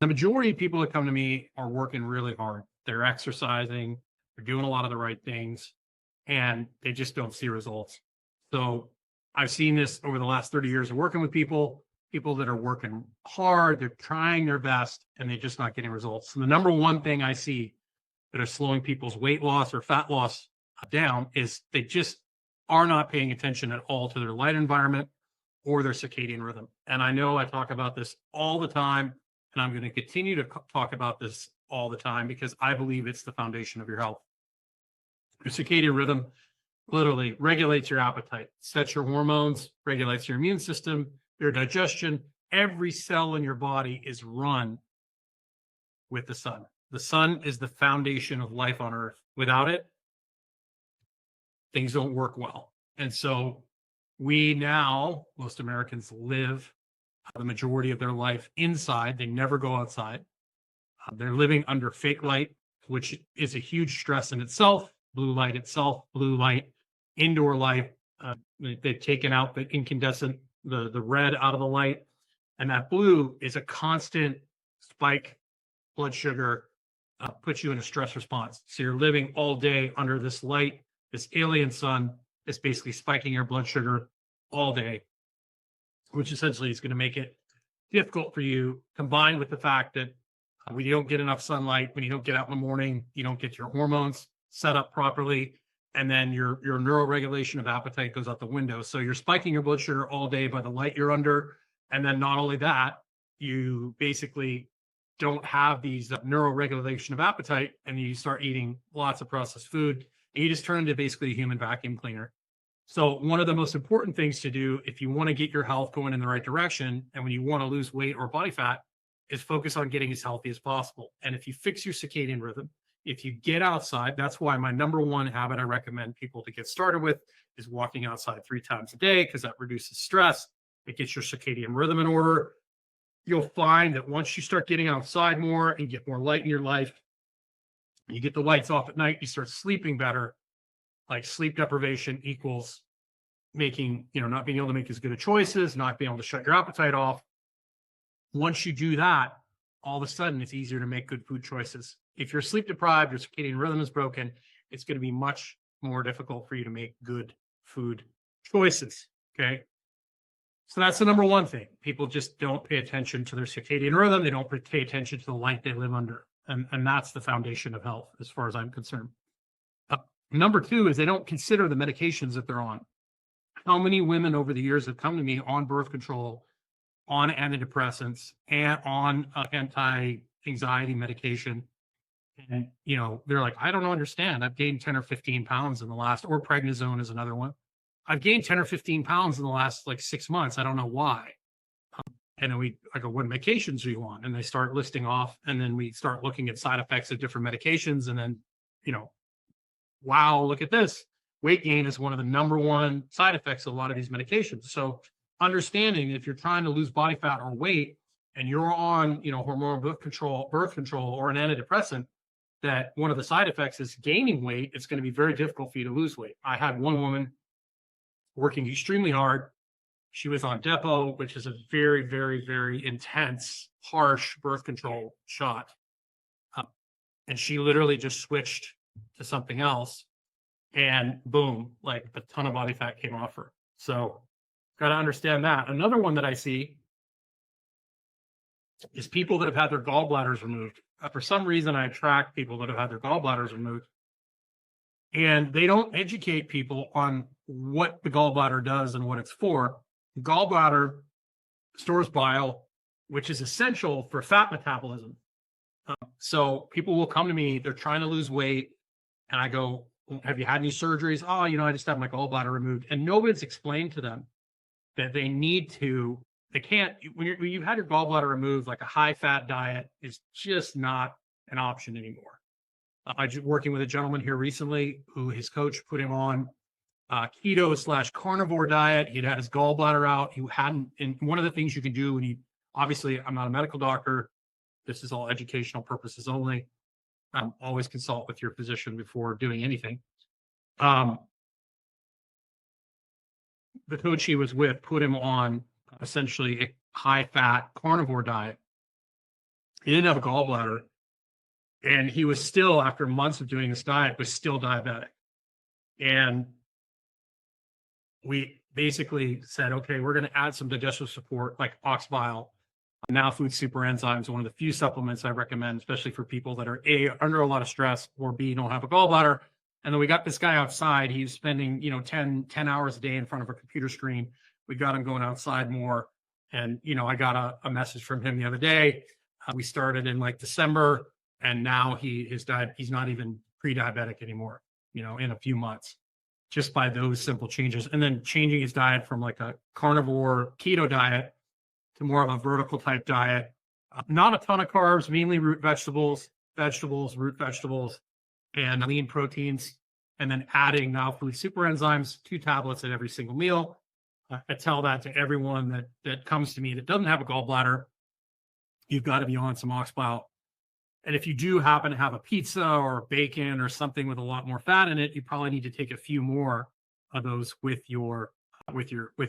The majority of people that come to me are working really hard. They're exercising, they're doing a lot of the right things, and they just don't see results. So I've seen this over the last 30 years of working with people, people that are working hard, they're trying their best, and they're just not getting results. So the number one thing I see that are slowing people's weight loss or fat loss down is they just are not paying attention at all to their light environment or their circadian rhythm. And I know I talk about this all the time, and I'm going to continue to talk about this all the time because I believe it's the foundation of your health. Your circadian rhythm literally regulates your appetite, sets your hormones, regulates your immune system, your digestion. Every cell in your body is run with the sun. The sun is the foundation of life on earth. Without it, things don't work well. And so we now, most Americans live the majority of their life inside. They never go outside. They're living under fake light, which is a huge stress in itself. Blue light itself, blue light, indoor light. They've taken out the incandescent, the red out of the light. And that blue is a constant spike blood sugar, puts you in a stress response. So you're living all day under this light, this alien sun is basically spiking your blood sugar all day, which essentially is going to make it difficult for you, combined with the fact that when you don't get enough sunlight, when you don't get out in the morning, you don't get your hormones set up properly, and then your neuroregulation of appetite goes out the window. So you're spiking your blood sugar all day by the light you're under, and then not only that, you basically don't have these neuroregulation of appetite, and you start eating lots of processed food, and you just turn into basically a human vacuum cleaner. So one of the most important things to do if you want to get your health going in the right direction, and when you want to lose weight or body fat, is focus on getting as healthy as possible. And if you fix your circadian rhythm, if you get outside, that's why my number one habit I recommend people to get started with is walking outside 3 times a day, because that reduces stress. It gets your circadian rhythm in order. You'll find that once you start getting outside more and get more light in your life, you get the lights off at night, you start sleeping better. Like sleep deprivation equals making, not being able to make as good of choices, not being able to shut your appetite off. Once you do that, all of a sudden it's easier to make good food choices. If you're sleep deprived, your circadian rhythm is broken, it's going to be much more difficult for you to make good food choices. Okay. So that's the number one thing. People just don't pay attention to their circadian rhythm. They don't pay attention to the light they live under. And that's the foundation of health, as far as I'm concerned. Number two is they don't consider the medications that they're on. How many women over the years have come to me on birth control, on antidepressants, and on anti-anxiety medication? And, they're like, I don't understand. I've gained 10 or 15 pounds in the last, or prednisone is another one. I've gained 10 or 15 pounds in the last 6 months. I don't know why. And then I go, what medications are you on? And they start listing off, and then we start looking at side effects of different medications. And then, wow, look at this. Weight gain is one of the number one side effects of a lot of these medications. So understanding if you're trying to lose body fat or weight and you're on, hormonal birth control, or an antidepressant, that one of the side effects is gaining weight, it's going to be very difficult for you to lose weight. I had one woman working extremely hard. She was on Depo, which is a very, very, very intense, harsh birth control shot. And she literally just switched to something else, and boom, a ton of body fat came off her. So got to understand that. Another one that I see is people that have had their gallbladders removed. For some reason, I attract people that have had their gallbladders removed, and they don't educate people on what the gallbladder does and what it's for. The gallbladder stores bile, which is essential for fat metabolism. So people will come to me, they're trying to lose weight, and I go, have you had any surgeries? Oh, I just had my gallbladder removed. And nobody's explained to them that they can't, when you've had your gallbladder removed, a high fat diet is just not an option anymore. I'm working with a gentleman here recently who his coach put him on keto / carnivore diet. He'd had his gallbladder out. And one of the things you can do when obviously I'm not a medical doctor, this is all educational purposes only. Always consult with your physician before doing anything. The coach he was with put him on essentially a high-fat carnivore diet. He didn't have a gallbladder, and he was still, after months of doing this diet, was still diabetic. And we basically said, okay, we're going to add some digestive support like ox bile. Now food super enzymes, one of the few supplements I recommend, especially for people that are A, under a lot of stress, or B, don't have a gallbladder. And then we got this guy outside. He's spending, 10 hours a day in front of a computer screen. We got him going outside more. And, I got a message from him the other day. We started in like December, and now he's not even pre-diabetic anymore, in a few months, just by those simple changes. And then changing his diet from like a carnivore keto diet to more of a vertical type diet. Not a ton of carbs, mainly root vegetables, root vegetables, and lean proteins. And then adding now food super enzymes, 2 tablets at every single meal. I tell that to everyone that comes to me that doesn't have a gallbladder. You've got to be on some ox bile. And if you do happen to have a pizza or bacon or something with a lot more fat in it, you probably need to take a few more of those with your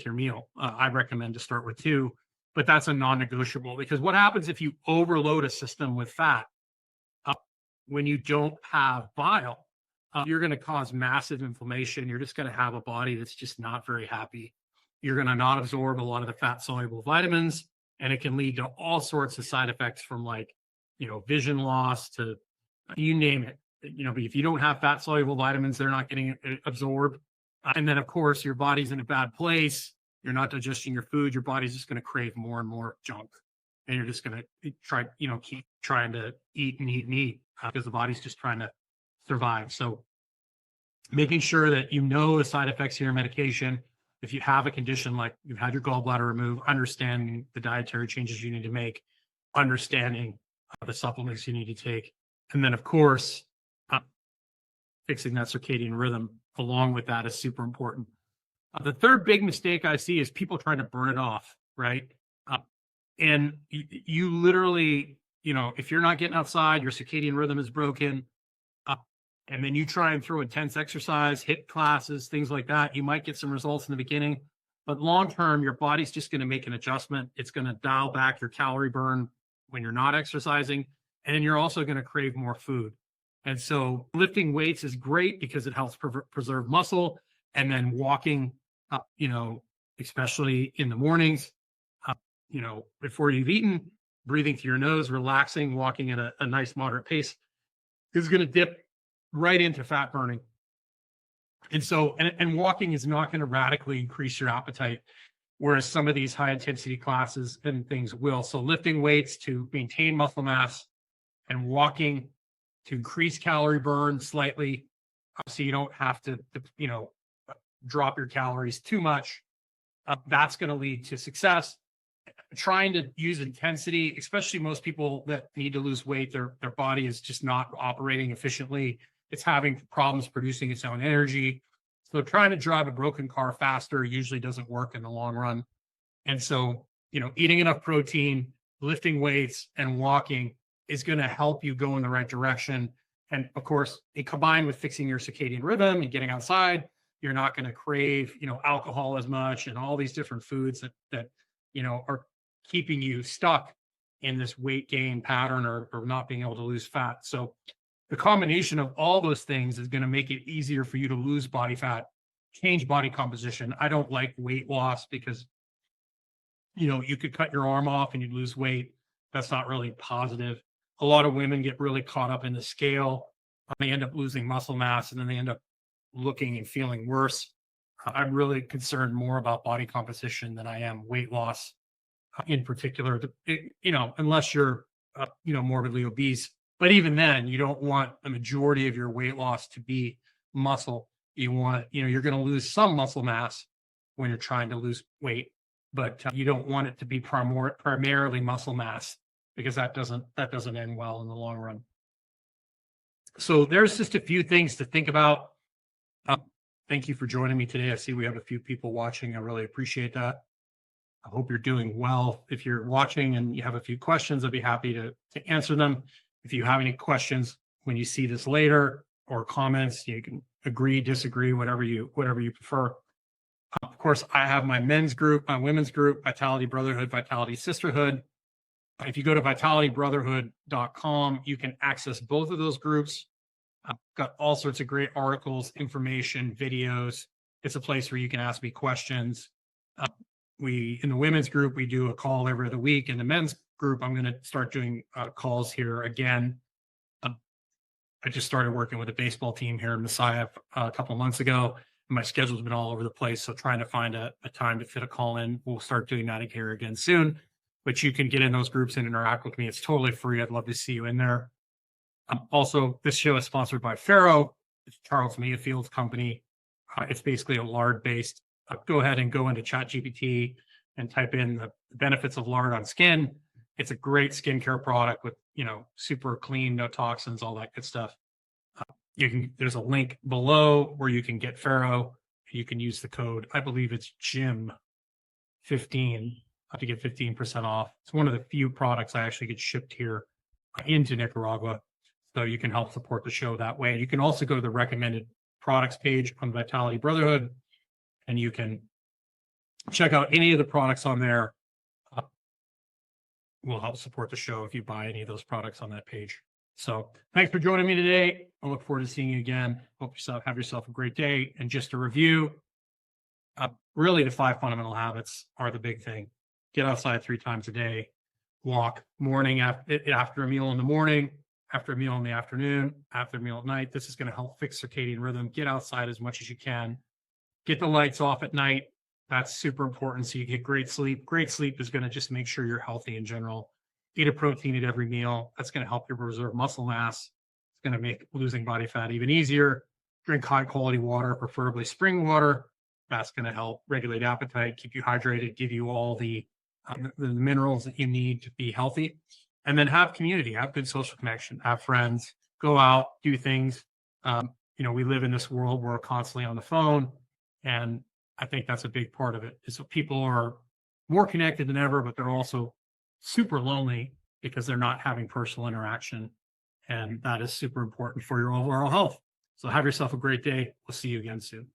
meal. I recommend to start with 2, but that's a non-negotiable, because what happens if you overload a system with fat when you don't have bile? You're going to cause massive inflammation. You're just going to have a body that's just not very happy. You're going to not absorb a lot of the fat soluble vitamins, and it can lead to all sorts of side effects from like, vision loss to you name it. But if you don't have fat soluble vitamins, they're not getting absorbed. And then, of course, your body's in a bad place. You're not digesting your food. Your body's just going to crave more and more junk. And you're just going to keep trying to eat and eat and eat because the body's just trying to survive. So making sure that the side effects of your medication. If you have a condition like you've had your gallbladder removed, understanding the dietary changes you need to make, understanding the supplements you need to take. And then, of course, fixing that circadian rhythm along with that is super important. The third big mistake I see is people trying to burn it off, right? And you literally, if you're not getting outside, your circadian rhythm is broken. And then you try and throw intense exercise, HIIT classes, things like that. You might get some results in the beginning, but long-term, your body's just going to make an adjustment. It's going to dial back your calorie burn when you're not exercising, and you're also going to crave more food. And so lifting weights is great because it helps preserve muscle, and then walking, especially in the mornings, before you've eaten, breathing through your nose, relaxing, walking at a nice moderate pace is going to dip right into fat burning. And so, and walking is not going to radically increase your appetite, whereas some of these high intensity classes and things will. So lifting weights to maintain muscle mass and walking to increase calorie burn slightly, so you don't have to, drop your calories too much. That's going to lead to success. Trying to use intensity, especially most people that need to lose weight, their body is just not operating efficiently. It's having problems producing its own energy. So trying to drive a broken car faster usually doesn't work in the long run. And so, eating enough protein, lifting weights, and walking is going to help you go in the right direction. And of course, it combined with fixing your circadian rhythm and getting outside, you're not going to crave, alcohol as much and all these different foods that are keeping you stuck in this weight gain pattern or not being able to lose fat. So the combination of all those things is going to make it easier for you to lose body fat, change body composition. I don't like weight loss because, you could cut your arm off and you'd lose weight. That's not really positive. A lot of women get really caught up in the scale. They end up losing muscle mass, and then they end up looking and feeling worse. I'm really concerned more about body composition than I am weight loss in particular, unless you're, morbidly obese. But even then, you don't want a majority of your weight loss to be muscle. You want, you're going to lose some muscle mass when you're trying to lose weight, but you don't want it to be primarily muscle mass, because that doesn't end well in the long run. So there's just a few things to think about. Thank you for joining me today. I see we have a few people watching. I really appreciate that. I hope you're doing well. If you're watching and you have a few questions, I'd be happy to answer them. If you have any questions when you see this later, or comments, you can agree, disagree, whatever you prefer. Of course, I have my men's group, my women's group, Vitality Brotherhood, Vitality Sisterhood. If you go to vitalitybrotherhood.com, you can access both of those groups. I've got all sorts of great articles, information, videos. It's a place where you can ask me questions. In the women's group, we do a call every other week. In the men's group, I'm going to start doing calls here again. I just started working with a baseball team here in Messiah a couple of months ago. My schedule's been all over the place, so trying to find a time to fit a call in. We'll start doing that here again soon. But you can get in those groups and interact with me. It's totally free. I'd love to see you in there. Also, this show is sponsored by Farrow. It's Charles Mayfield's company. It's basically a lard-based. Go ahead and go into ChatGPT and type in the benefits of lard on skin. It's a great skincare product with, super clean, no toxins, all that good stuff. There's a link below where you can get Farrow. You can use the code, I believe it's Jim15 to get 15% off. It's one of the few products I actually get shipped here into Nicaragua. So you can help support the show that way. You can also go to the recommended products page on Vitality Brotherhood, and you can check out any of the products on there. Will help support the show if you buy any of those products on that page. So thanks for joining me today. I look forward to seeing you again. Have yourself a great day. And just to review, really the 5 fundamental habits are the big thing. Get outside 3 times a day, walk morning after a meal in the morning, after a meal in the afternoon, after a meal at night. This is going to help fix circadian rhythm. Get outside as much as you can. Get the lights off at night. That's super important. So you get great sleep. Great sleep is going to just make sure you're healthy in general. Eat a protein at every meal. That's going to help you preserve muscle mass. It's going to make losing body fat even easier. Drink high quality water, preferably spring water. That's going to help regulate appetite, keep you hydrated, give you all the minerals that you need to be healthy. And then have community, have good social connection, have friends, go out, do things. We live in this world where we're constantly on the phone. And I think that's a big part of it, is that people are more connected than ever, but they're also super lonely because they're not having personal interaction. And that is super important for your overall health. So have yourself a great day. We'll see you again soon.